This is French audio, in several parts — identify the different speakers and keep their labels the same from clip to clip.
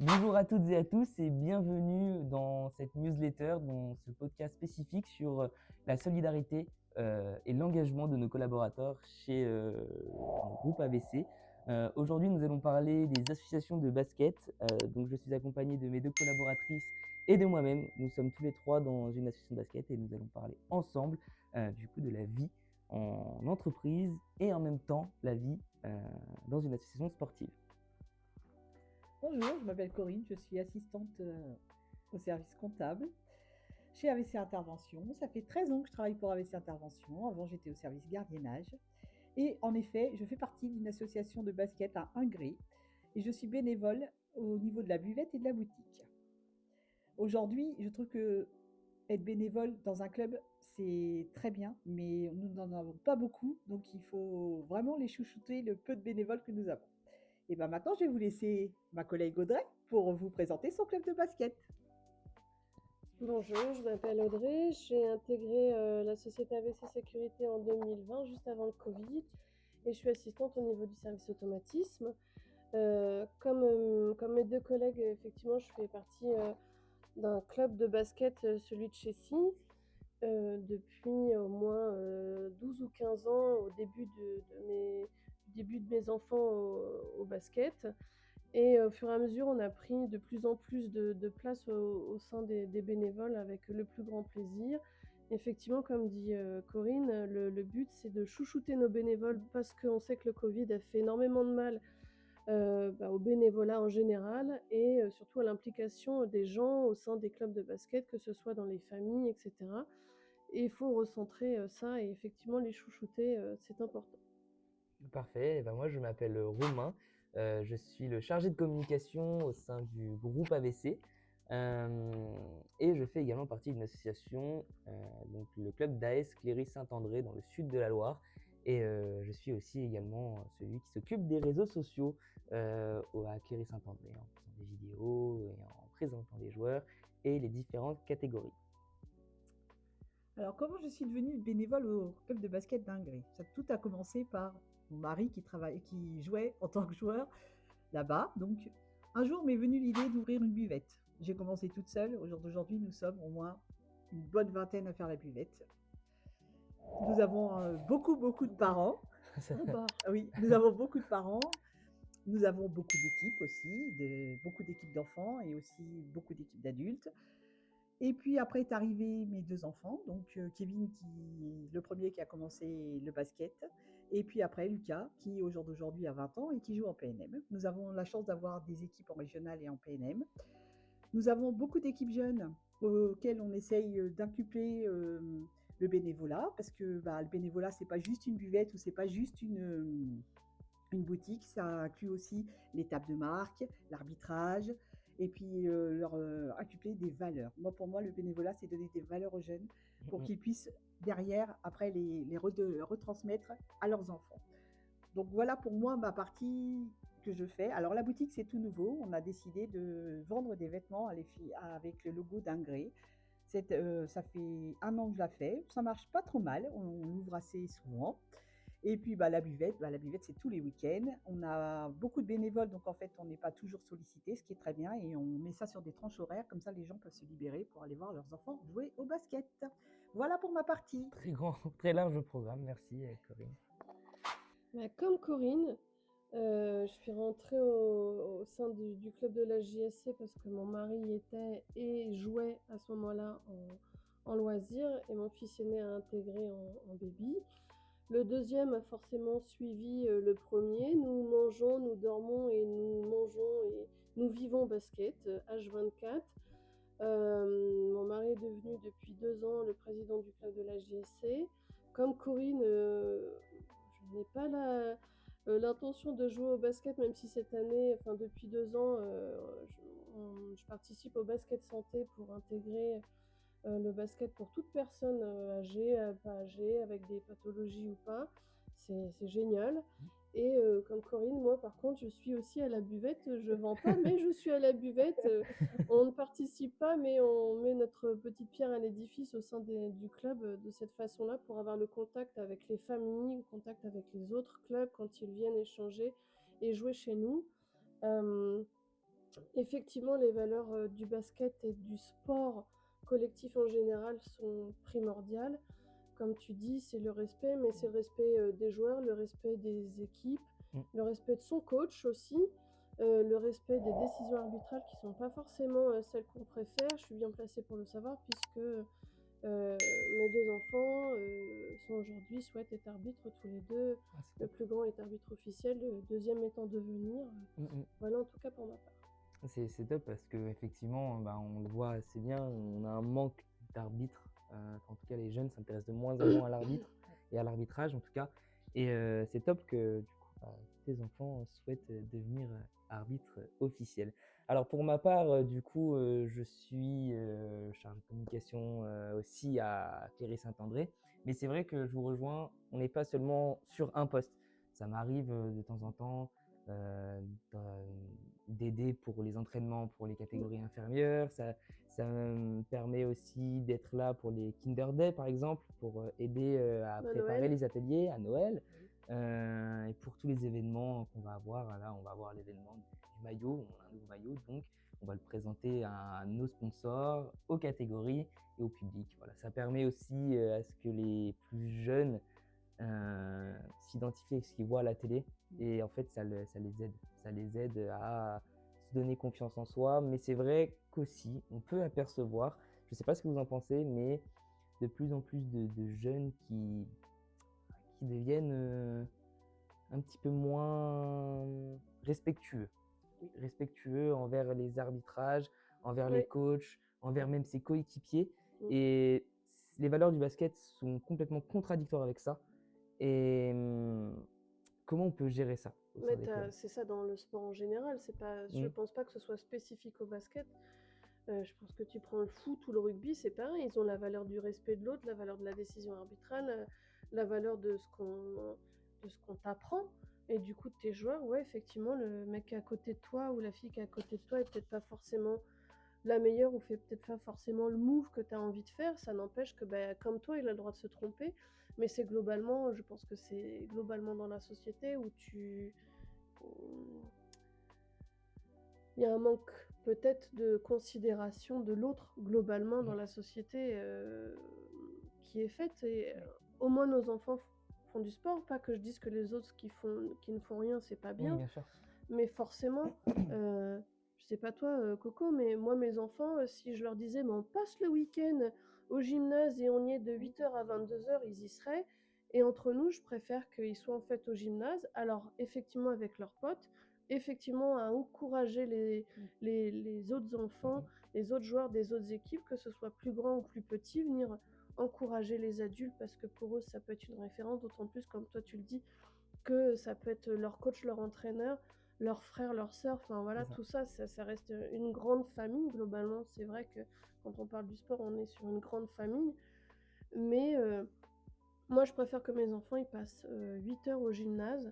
Speaker 1: Bonjour à toutes et à tous et bienvenue dans cette newsletter, dans ce podcast spécifique sur la solidarité et l'engagement de nos collaborateurs chez le groupe AVC. Aujourd'hui, nous allons parler des associations de basket. Donc, je suis accompagné de mes deux collaboratrices et de moi-même. Nous sommes tous les trois dans une association de basket et nous allons parler ensemble du coup de la vie en entreprise et en même temps la vie dans une association sportive.
Speaker 2: Bonjour, je m'appelle Corinne, je suis assistante au service comptable chez AVC Intervention. Ça fait 13 ans que je travaille pour AVC Intervention. Avant, j'étais au service gardiennage. Et en effet, je fais partie d'une association de basket à Ingré et je suis bénévole au niveau de la buvette et de la boutique. Aujourd'hui, je trouve que être bénévole dans un club, c'est très bien, mais nous n'en avons pas beaucoup, donc il faut vraiment les chouchouter le peu de bénévoles que nous avons. Et bien maintenant, je vais vous laisser ma collègue Audrey pour vous présenter son club de basket.
Speaker 3: Bonjour, je m'appelle Audrey, j'ai intégré la société AVC Sécurité en 2020, juste avant le Covid, et je suis assistante au niveau du service automatisme. Comme mes deux collègues, effectivement, je fais partie d'un club de basket, celui de Chessy, depuis au moins 12 ou 15 ans, au début du début de mes enfants au basket. Et au fur et à mesure, on a pris de plus en plus de place au sein des bénévoles avec le plus grand plaisir. Effectivement, comme dit Corinne, le but, c'est de chouchouter nos bénévoles parce qu'on sait que le Covid a fait énormément de mal au bénévolat en général et surtout à l'implication des gens au sein des clubs de basket, que ce soit dans les familles, etc. Et il faut recentrer ça et effectivement les chouchouter, c'est important.
Speaker 1: Parfait. Moi, je m'appelle Romain. Je suis le chargé de communication au sein du groupe AVC. Et je fais également partie d'une association, donc le club d'AS Cléry-Saint-André dans le sud de la Loire. Et je suis aussi également celui qui s'occupe des réseaux sociaux à Cléry-Saint-André, en faisant des vidéos et en présentant les joueurs et les différentes catégories.
Speaker 2: Alors, comment je suis devenue bénévole au club de basket d'Ingré? Tout a commencé par mon mari qui jouait en tant que joueur là-bas. Donc, un jour m'est venue l'idée d'ouvrir une buvette. J'ai commencé toute seule. Au jour d'aujourd'hui, nous sommes au moins une bonne vingtaine à faire la buvette. Nous avons beaucoup de parents. Oui, nous avons beaucoup de parents. Nous avons beaucoup d'équipes aussi, beaucoup d'équipes d'enfants et aussi beaucoup d'équipes d'adultes. Et puis après est arrivé mes deux enfants, donc Kevin, le premier qui a commencé le basket, et puis après Lucas, qui au jour d'aujourd'hui a 20 ans et qui joue en PNM. Nous avons la chance d'avoir des équipes en régional et en PNM. Nous avons beaucoup d'équipes jeunes auxquelles on essaye d'inculper le bénévolat, parce que le bénévolat, c'est pas juste une buvette ou c'est pas juste une boutique, ça inclut aussi l'étape de marque, l'arbitrage, et puis leur inculper des valeurs. Pour moi, le bénévolat, c'est donner des valeurs aux jeunes pour qu'ils puissent derrière, après, les retransmettre à leurs enfants. Donc voilà pour moi ma partie que je fais. Alors la boutique, c'est tout nouveau. On a décidé de vendre des vêtements avec le logo d'Ingré. Ça fait 1 an que je la fais. Ça marche pas trop mal. On l'ouvre assez souvent. Et puis la buvette, c'est tous les week-ends. On a beaucoup de bénévoles, donc en fait, on n'est pas toujours sollicité, ce qui est très bien. Et on met ça sur des tranches horaires, comme ça les gens peuvent se libérer pour aller voir leurs enfants jouer au basket. Voilà pour ma partie.
Speaker 1: Très grand, très large programme. Merci, Corinne.
Speaker 3: Comme Corinne, je suis rentrée au sein du club de la JSC parce que mon mari y était et jouait à ce moment-là en loisir, et mon fils aîné a intégré en baby. Le deuxième a forcément suivi le premier. Nous mangeons, nous dormons et nous mangeons et nous vivons basket, H24. Mon mari est devenu depuis 2 ans le président du club de la JSC. Comme Corinne, je n'ai pas l'intention de jouer au basket, même si cette année, enfin depuis 2 ans, je participe au basket santé pour intégrer le basket pour toute personne âgée, pas âgée, avec des pathologies ou pas. C'est génial. Et comme Corinne, moi par contre, je suis aussi à la buvette. Je vends pas, mais je suis à la buvette. On ne participe pas, mais on met notre petite pierre à l'édifice au sein du club de cette façon-là, pour avoir le contact avec les familles, le contact avec les autres clubs quand ils viennent échanger et jouer chez nous. Euh, Effectivement, les valeurs du basket et du sport collectif en général sont primordiales. Comme tu dis, c'est le respect, mais c'est le respect des joueurs, le respect des équipes,
Speaker 1: Mm.
Speaker 3: le respect de son coach aussi, le respect des décisions arbitrales qui ne sont pas forcément celles qu'on préfère. Je suis bien placée pour le savoir puisque mes deux enfants souhaitent être arbitres tous les deux.
Speaker 1: Ah, c'est
Speaker 3: Le
Speaker 1: top.
Speaker 3: plus grand est arbitre officiel, le deuxième est en devenir. Voilà en tout cas pour ma part.
Speaker 1: C'est top parce qu'effectivement, bah, on le voit assez bien, on a un manque d'arbitres. En tout cas, les jeunes s'intéressent de moins en moins à l'arbitre et à l'arbitrage en tout cas. Et c'est top que du coup, bah, tes enfants souhaitent devenir arbitre officiel. Alors pour ma part, du coup, je suis chargé de communication aussi à Cléry-Saint-André. Mais c'est vrai que je vous rejoins, on n'est pas seulement sur un poste. Ça m'arrive de temps en temps euh, d'aider pour les entraînements pour les catégories inférieures. Ça me permet aussi d'être là pour les Kinder Day, par exemple, pour aider à
Speaker 3: À
Speaker 1: préparer
Speaker 3: Noël.
Speaker 1: les ateliers à Noël.
Speaker 2: Oui.
Speaker 1: Et pour tous les événements qu'on va avoir, là, on va avoir l'événement du maillot, on a un nouveau maillot, donc on va le présenter à nos sponsors, aux catégories et au public. Voilà, ça permet aussi à ce que les plus jeunes s'identifient avec ce qu'ils voient à la télé et en fait ça les aide à se donner confiance en soi. Mais c'est vrai qu'aussi on peut apercevoir, je ne sais pas ce que vous en pensez, mais de plus en plus de jeunes qui deviennent un petit peu moins respectueux.
Speaker 2: Oui.
Speaker 1: Respectueux envers les arbitrages, envers les
Speaker 3: Oui.
Speaker 1: coachs, envers même ses coéquipiers.
Speaker 3: Mm.
Speaker 1: Et les valeurs du basket sont complètement contradictoires avec ça. Et comment on peut gérer ça au sein
Speaker 3: Mais
Speaker 1: des clubs?
Speaker 3: c'est ça dans le sport en général. Je pense pas que ce soit spécifique au basket. Je pense que tu prends le foot ou le rugby, c'est pareil. Ils ont la valeur du respect de l'autre, la valeur de la décision arbitrale, la valeur de ce qu'on t'apprend. Et du coup, de tes joueurs, ouais, effectivement, le mec qui est à côté de toi ou la fille qui est à côté de toi est peut-être pas forcément la meilleure ou fait peut-être pas forcément le move que tu as envie de faire. Ça n'empêche que, bah, comme toi, il a le droit de se tromper. Mais c'est globalement, je pense que c'est globalement dans la société où il y a un manque peut-être de considération de l'autre globalement dans la société qui est faite. Et au moins nos enfants font du sport. Pas que je dise que les autres qui ne font rien, c'est pas
Speaker 1: Oui,
Speaker 3: bien.
Speaker 1: bien sûr.
Speaker 3: Mais forcément, je sais pas toi, Coco, mais moi, mes enfants, si je leur disais, mais on passe le week-end au gymnase et on y est de 8h à 22h, ils y seraient. Et entre nous, je préfère qu'ils soient en fait au gymnase, alors effectivement avec leurs potes, effectivement à encourager les autres enfants, les autres joueurs des autres équipes, que ce soit plus grand ou plus petit, venir encourager les adultes parce que pour eux, ça peut être une référence, d'autant plus, comme toi tu le dis, que ça peut être leur coach, leur entraîneur, leurs frères, leurs sœurs, enfin voilà,
Speaker 1: C'est ça.
Speaker 3: tout ça, ça reste une grande famille. Globalement, c'est vrai que quand on parle du sport, on est sur une grande famille. Mais moi, je préfère que mes enfants, ils passent 8 heures au gymnase,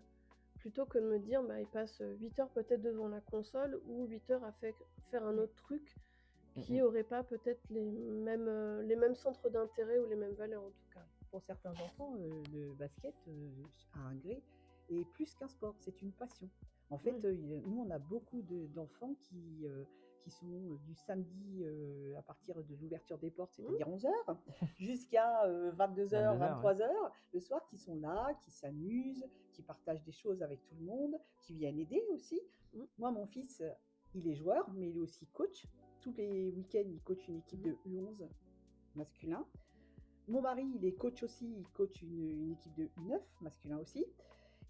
Speaker 3: plutôt que de me dire, bah, ils passent 8 heures peut-être devant la console, ou 8 heures à faire un autre truc qui aurait pas peut-être les mêmes centres d'intérêt ou les mêmes valeurs en tout cas.
Speaker 2: Pour certains enfants, le basket à un gré est plus qu'un sport, c'est une passion. En fait, nous, on a beaucoup d'enfants qui sont du samedi à partir de l'ouverture des portes, c'est-à-dire 11h, jusqu'à 22h,
Speaker 1: 22h, ouais.
Speaker 2: 23h, le soir, qui sont là, qui s'amusent, qui partagent des choses avec tout le monde, qui viennent aider aussi. Moi, mon fils, il est joueur, mais il est aussi coach. Tous les week-ends, il coach une équipe de U11 masculin. Mon mari, il est coach aussi, il coach une équipe de U9 masculin aussi.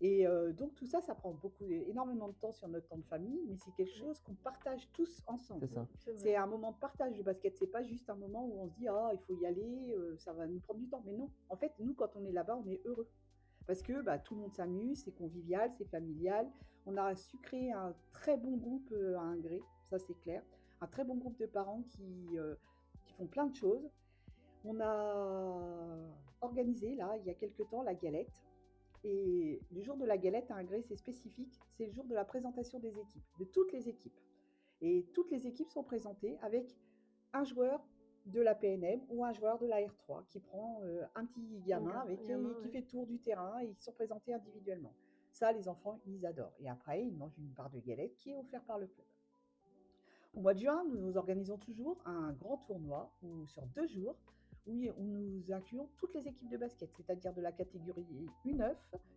Speaker 2: Et donc tout ça, ça prend énormément de temps sur notre temps de famille, mais c'est quelque chose qu'on partage tous ensemble.
Speaker 1: C'est ça.
Speaker 2: C'est un moment de partage, le basket. C'est pas juste un moment où on se dit ah il faut y aller, ça va nous prendre du temps. Mais non, en fait nous quand on est là-bas, on est heureux parce que tout le monde s'amuse, c'est convivial, c'est familial. On a su créer un très bon groupe à Ingré, ça c'est clair, un très bon groupe de parents qui font plein de choses. On a organisé, là, il y a quelque temps, la galette. Et le jour de la galette à Ingré, c'est spécifique. C'est le jour de la présentation des équipes, de toutes les équipes. Et toutes les équipes sont présentées avec un joueur de la PNM ou un joueur de la R3 qui prend un petit gamin qui fait le tour du terrain et ils sont présentés individuellement. Ça, les enfants, ils adorent. Et après, ils mangent une part de galette qui est offerte par le club. Au mois de juin, nous organisons toujours un grand tournoi sur 2 jours où nous incluons toutes les équipes de basket, c'est-à-dire de la catégorie U9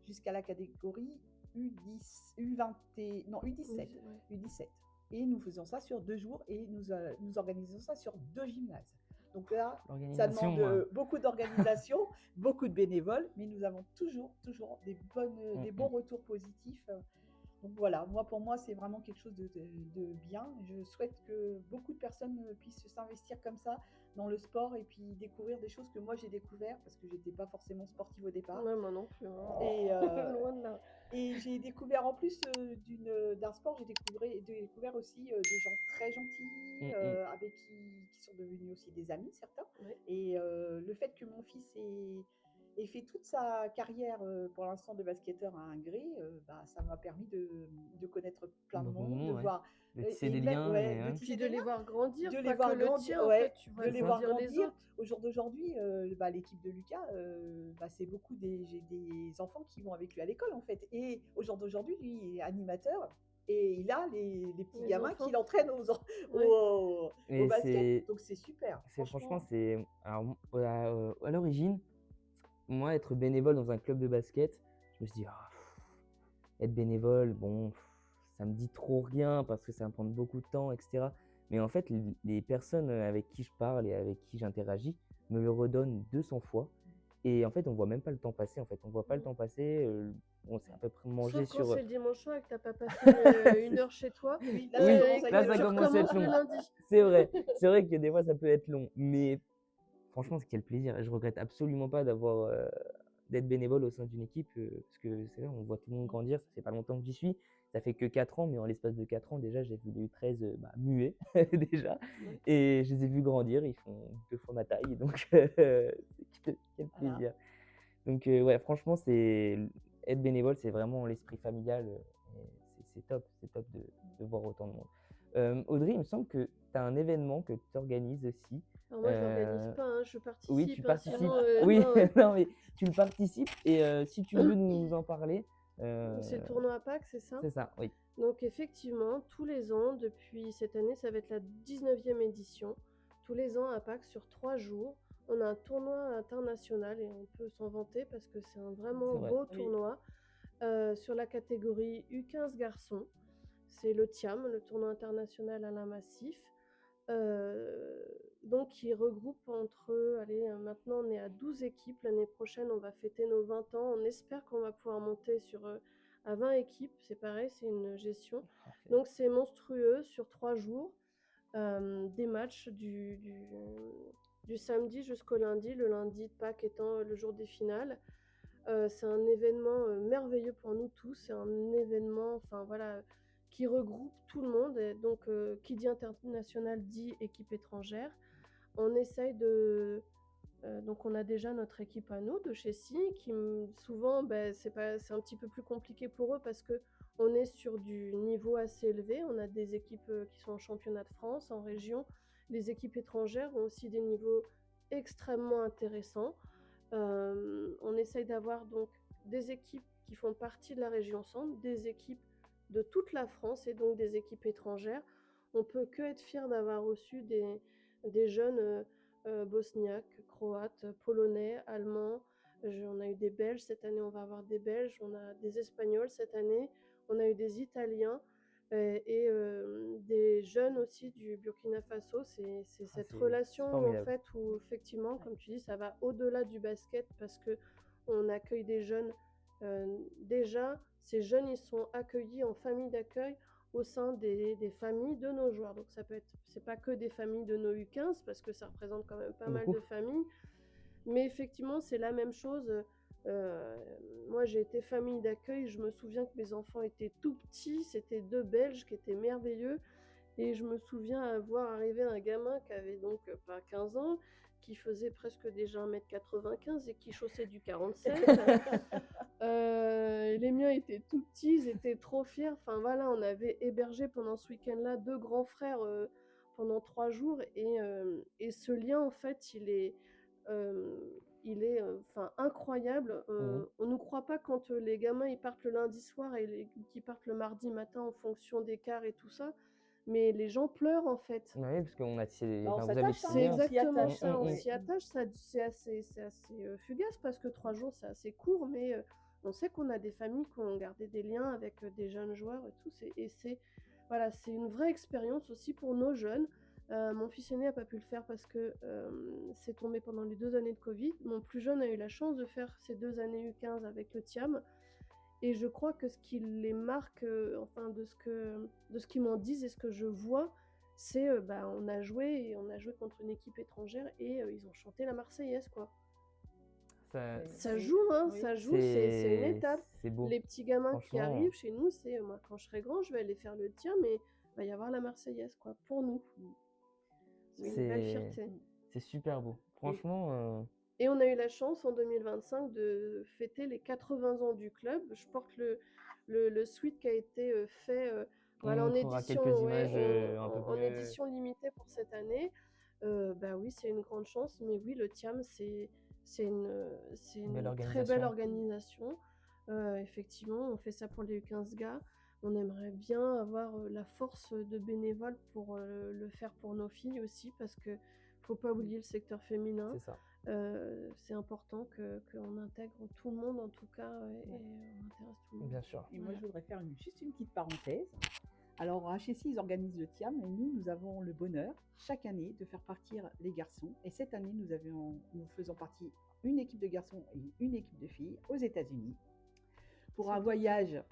Speaker 2: jusqu'à la catégorie U10, U20, non U17,
Speaker 3: Ouais.
Speaker 2: U17. Et nous faisons ça sur 2 jours et nous organisons ça sur 2 gymnases. Donc là, ça
Speaker 1: L'organisation,
Speaker 2: demande beaucoup d'organisation, beaucoup de bénévoles, mais nous avons toujours des bons retours positifs. Donc voilà, pour moi, c'est vraiment quelque chose de bien. Je souhaite que beaucoup de personnes puissent s'investir comme ça dans le sport et puis découvrir des choses que moi j'ai découvert parce que j'étais pas forcément sportive au départ.
Speaker 3: Ouais, moi non plus, hein.
Speaker 2: Et,
Speaker 3: Loin de là.
Speaker 2: et j'ai découvert en plus d'un sport, j'ai découvert aussi des gens très gentils avec qui sont devenus aussi des amis, certains.
Speaker 3: Ouais.
Speaker 2: Et le fait que mon fils ait fait toute sa carrière pour l'instant de basketteur à Ingré, ça m'a permis de connaître plein de
Speaker 1: Beaucoup de
Speaker 2: monde, de
Speaker 1: monde, ouais.
Speaker 2: voir
Speaker 1: De tisser des
Speaker 2: de
Speaker 1: liens.
Speaker 2: de
Speaker 3: Puis
Speaker 2: tisser
Speaker 3: de
Speaker 2: des
Speaker 3: les
Speaker 2: liens,
Speaker 3: voir grandir,
Speaker 2: de
Speaker 3: pas
Speaker 2: les
Speaker 3: que
Speaker 2: voir
Speaker 3: le
Speaker 2: grandir,
Speaker 3: tien, en
Speaker 2: ouais,
Speaker 3: fait, tu vois
Speaker 2: de les
Speaker 3: grandir
Speaker 2: voir
Speaker 3: les
Speaker 2: grandir.
Speaker 3: autres.
Speaker 2: Au jour d'aujourd'hui, l'équipe de Lucas, c'est beaucoup j'ai des enfants qui vont avec lui à l'école en fait. Et au jour d'aujourd'hui, lui, il est animateur et il a les petits
Speaker 3: Les
Speaker 2: gamins
Speaker 3: enfants.
Speaker 2: qu'il entraîne
Speaker 3: Ouais.
Speaker 2: au
Speaker 1: Et
Speaker 2: basket. Donc c'est super,
Speaker 1: franchement,
Speaker 2: franchement.
Speaker 1: alors, à l'origine, moi, être bénévole dans un club de basket, je me suis dit, ah, être bénévole, bon, ça me dit trop rien parce que ça va me prendre beaucoup de temps, etc. Mais en fait, les personnes avec qui je parle et avec qui j'interagis me le redonnent 200 fois. Et en fait, on voit même pas le temps passer. En fait, on voit pas le temps passer. On s'est à peu près mangé
Speaker 3: Sauf quand
Speaker 1: sur.
Speaker 3: c'est le dimanche soir et que t'as pas passé une heure chez toi
Speaker 2: Oui, là, ça
Speaker 1: Oui,
Speaker 2: commence à
Speaker 3: et
Speaker 1: là,
Speaker 2: être
Speaker 3: que
Speaker 1: ça
Speaker 3: tu
Speaker 2: long.
Speaker 1: commence à être
Speaker 3: recommences le
Speaker 1: long.
Speaker 3: lundi.
Speaker 1: C'est vrai. C'est vrai que des fois, ça peut être long. Mais franchement, quel plaisir. Je regrette absolument pas d'être bénévole au sein d'une équipe parce que c'est vrai, on voit tout le monde grandir. Ça fait pas longtemps que j'y suis. Ça fait que 4 ans, mais en l'espace de 4 ans, déjà, j'ai vu les U13 muets déjà.
Speaker 3: Ouais.
Speaker 1: Et je les ai vus grandir. Ils font 2 fois ma taille. Donc, quel
Speaker 2: Voilà.
Speaker 1: plaisir. Donc, ouais, franchement, être bénévole, c'est vraiment l'esprit familial. Et c'est top de voir autant de monde. Audrey, il me semble que tu as un événement que tu organises aussi.
Speaker 3: Alors moi, je l'organise pas, hein, je
Speaker 1: Oui, tu
Speaker 3: participe, hein,
Speaker 1: participes.
Speaker 3: sinon,
Speaker 1: Oui,
Speaker 3: non,
Speaker 1: non, mais tu le participes. Et si tu veux nous en parler,
Speaker 3: c'est le tournoi à Pâques, c'est ça?
Speaker 1: c'est ça, oui.
Speaker 3: Donc effectivement, tous les ans, depuis cette année, ça va être la 19e édition. Tous les ans à Pâques, sur 3 jours, on a un tournoi international et on peut s'en vanter parce que c'est un vraiment
Speaker 1: C'est vrai.
Speaker 3: beau
Speaker 2: Oui.
Speaker 3: tournoi sur la catégorie U15 garçons. C'est le TIAM, le tournoi international Alain Massif. Donc qui regroupe maintenant on est à 12 équipes. L'année prochaine, on va fêter nos 20 ans. On espère qu'on va pouvoir monter à 20 équipes. C'est pareil, c'est une gestion. Donc c'est monstrueux sur 3 jours. Des matchs du samedi jusqu'au lundi, le lundi de Pâques étant le jour des finales. C'est un événement merveilleux pour nous tous. C'est un événement, enfin voilà, qui regroupe tout le monde. Et donc, qui dit international dit équipe étrangère. On essaye donc, on a déjà notre équipe à nous de chez Si, qui souvent, c'est un petit peu plus compliqué pour eux parce que on est sur du niveau assez élevé. On a des équipes qui sont en championnat de France, en région. Les équipes étrangères ont aussi des niveaux extrêmement intéressants. On essaye d'avoir donc des équipes qui font partie de la région centre, des équipes de toute la France et donc des équipes étrangères. On peut que être fier d'avoir reçu des jeunes bosniaques, croates, polonais, allemands. On a eu des Belges cette année, on va avoir des Belges, on a des Espagnols cette année, on a eu des Italiens et des jeunes aussi du Burkina Faso. C'est cette
Speaker 1: c'est
Speaker 3: relation en
Speaker 1: formidable.
Speaker 3: fait où effectivement, comme tu dis, ça va au-delà du basket parce que on accueille des jeunes. Déjà, ces jeunes, ils sont accueillis en famille d'accueil au sein des familles de nos joueurs. Donc c'est pas que des familles de nos U15 parce que ça représente quand même pas mal
Speaker 1: Beaucoup.
Speaker 3: de familles. Mais effectivement, c'est la même chose. Moi, j'ai été famille d'accueil. Je me souviens que mes enfants étaient tout petits. C'était 2 Belges qui étaient merveilleux. Et je me souviens avoir arrivé un gamin qui avait donc pas 15 ans, qui faisait presque déjà 1m95 et qui chaussait du 47. Les miens étaient tout petits, ils étaient trop fiers. Enfin voilà, on avait hébergé pendant ce week-end-là 2 grands frères pendant 3 jours. Et ce lien, en fait, il est incroyable. On ne nous croit pas quand les gamins ils partent le lundi soir et qu'ils partent le mardi matin en fonction des quarts et tout ça. mais les gens pleurent en fait.
Speaker 1: Oui, parce qu'on a tissé,
Speaker 2: Bah, on
Speaker 1: enfin, vous avez
Speaker 2: s'attache,
Speaker 1: tissé
Speaker 3: C'est
Speaker 2: hein,
Speaker 1: un.
Speaker 2: on s'y
Speaker 3: exactement
Speaker 2: attache.
Speaker 3: ça, on
Speaker 1: Mm, mm.
Speaker 3: s'y attache, c'est assez fugace parce que 3 jours c'est assez court, mais on sait qu'on a des familles qui ont gardé des liens avec des jeunes joueurs et tout, voilà, c'est une vraie expérience aussi pour nos jeunes. Mon fils aîné n'a pas pu le faire parce que c'est tombé pendant les 2 années de Covid. Mon plus jeune a eu la chance de faire ces 2 années U15 avec le TIAM. Et je crois que ce qui les marque, enfin de ce qu'ils m'en disent et ce que je vois, c'est on a joué contre une équipe étrangère et ils ont chanté la Marseillaise quoi. Ça
Speaker 2: Oui,
Speaker 3: joue, hein,
Speaker 2: oui.
Speaker 3: ça joue, c'est une étape.
Speaker 1: C'est beau.
Speaker 3: Les petits gamins qui
Speaker 1: Franchement.
Speaker 3: arrivent chez nous, c'est moi quand je serai grand, je vais aller faire le tien, mais il va y avoir la Marseillaise quoi, pour nous. C'est une belle fierté.
Speaker 1: C'est super beau. Franchement,
Speaker 3: Et on a eu la chance en 2025 de fêter les 80 ans du club. Je porte le sweat qui a été fait voilà, en
Speaker 1: montrera
Speaker 3: édition,
Speaker 1: quelques
Speaker 3: ouais,
Speaker 1: images un peu
Speaker 3: en
Speaker 1: plus.
Speaker 3: édition limitée pour cette année. Bah oui, c'est une grande chance, mais oui, le TIAM, c'est une
Speaker 1: Belle
Speaker 3: très belle
Speaker 1: organisation.
Speaker 3: organisation. Effectivement, on fait ça pour les U15 gars. On aimerait bien avoir la force de bénévoles pour le faire pour nos filles aussi, parce que faut pas oublier le secteur féminin.
Speaker 1: C'est ça.
Speaker 3: C'est important qu'on intègre tout le monde en tout cas et on intéresse tout le monde.
Speaker 1: Bien sûr.
Speaker 2: Et moi, je voudrais faire juste une petite parenthèse. Alors, à HSI, ils organisent le TIAM et nous avons le bonheur, chaque année, de faire partir les garçons. Et cette année, nous faisons partie une équipe de garçons et une équipe de filles aux États-Unis pour un voyage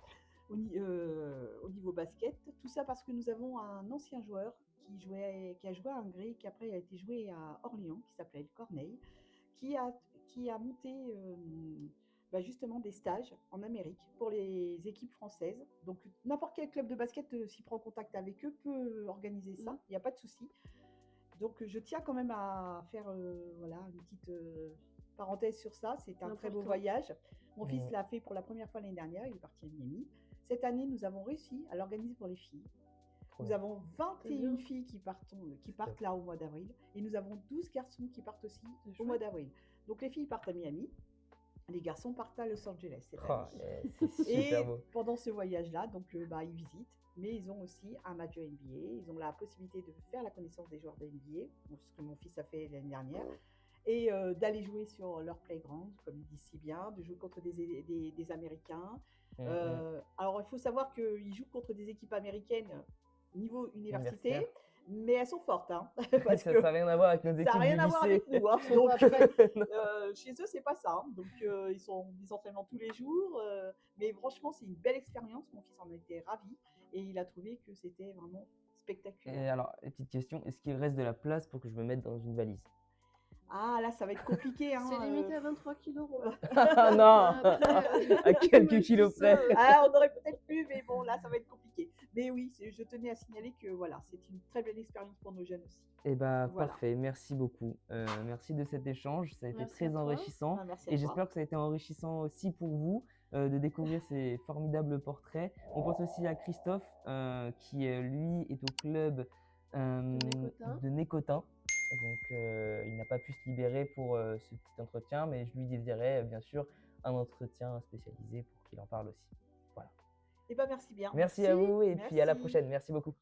Speaker 2: au niveau basket. Tout ça parce que nous avons un ancien joueur qui a joué à Hongrie, qui après a été joué à Orléans, qui s'appelait Corneille, qui a monté justement des stages en Amérique pour les équipes françaises. Donc n'importe quel club de basket s'y prend contact avec eux, peut organiser ça, il n'y a pas de souci. Donc je tiens quand même à faire une petite parenthèse sur ça. C'est un très beau voyage. Mon fils l'a fait pour la première fois l'année dernière, il est parti à Miami. Cette année, nous avons réussi à l'organiser pour les filles. Nous avons 21 filles qui partent là au mois d'avril et nous avons 12 garçons qui partent aussi au mois d'avril. Donc les filles partent à Miami, les garçons partent à Los Angeles cette année.
Speaker 1: C'est super beau.
Speaker 2: Pendant ce voyage-là, donc ils visitent, mais ils ont aussi un match de NBA. Ils ont la possibilité de faire la connaissance des joueurs de NBA, ce que mon fils a fait l'année dernière, et d'aller jouer sur leur playground, comme ils disent si bien, de jouer contre des Américains. Alors il faut savoir qu'ils jouent contre des équipes américaines niveau université, mais elles sont fortes, hein, parce
Speaker 1: ça
Speaker 2: que
Speaker 1: n'a rien à voir avec nos équipes
Speaker 2: ça n'a rien
Speaker 1: du
Speaker 2: à voir
Speaker 1: lycée.
Speaker 2: avec nous, hein. Donc chez eux c'est pas ça, hein. Donc ils sont des entraînements tous les jours, mais franchement c'est une belle expérience. Mon fils en a été ravi et il a trouvé que c'était vraiment spectaculaire.
Speaker 1: Et alors, petite question, est-ce qu'il reste de la place pour que je me mette dans une valise?
Speaker 2: Ah là ça va être compliqué, hein.
Speaker 3: C'est limité à 23 kilos.
Speaker 1: Ah non. À quelques kilos près.
Speaker 2: Ah, on aurait peut-être pu, mais bon, là, ça va être compliqué. Mais oui, je tenais à signaler que voilà, c'est une très belle expérience pour nos jeunes aussi.
Speaker 1: Eh bah,
Speaker 2: Voilà.
Speaker 1: parfait, merci beaucoup. Merci de cet échange, ça a été
Speaker 3: Merci à
Speaker 1: très
Speaker 3: toi.
Speaker 1: enrichissant.
Speaker 2: Ah, merci à
Speaker 1: Et
Speaker 2: toi.
Speaker 1: j'espère que ça a été enrichissant aussi pour vous de découvrir ces formidables portraits. On pense aussi à Christophe qui, lui, est au club de Nécotin. Donc, il n'a pas pu se libérer pour ce petit entretien, mais je lui dédierai bien sûr un entretien spécialisé pour qu'il en parle aussi. Voilà.
Speaker 2: Eh ben, merci bien.
Speaker 1: Merci à vous et puis à la
Speaker 2: Merci.
Speaker 1: prochaine. Merci beaucoup.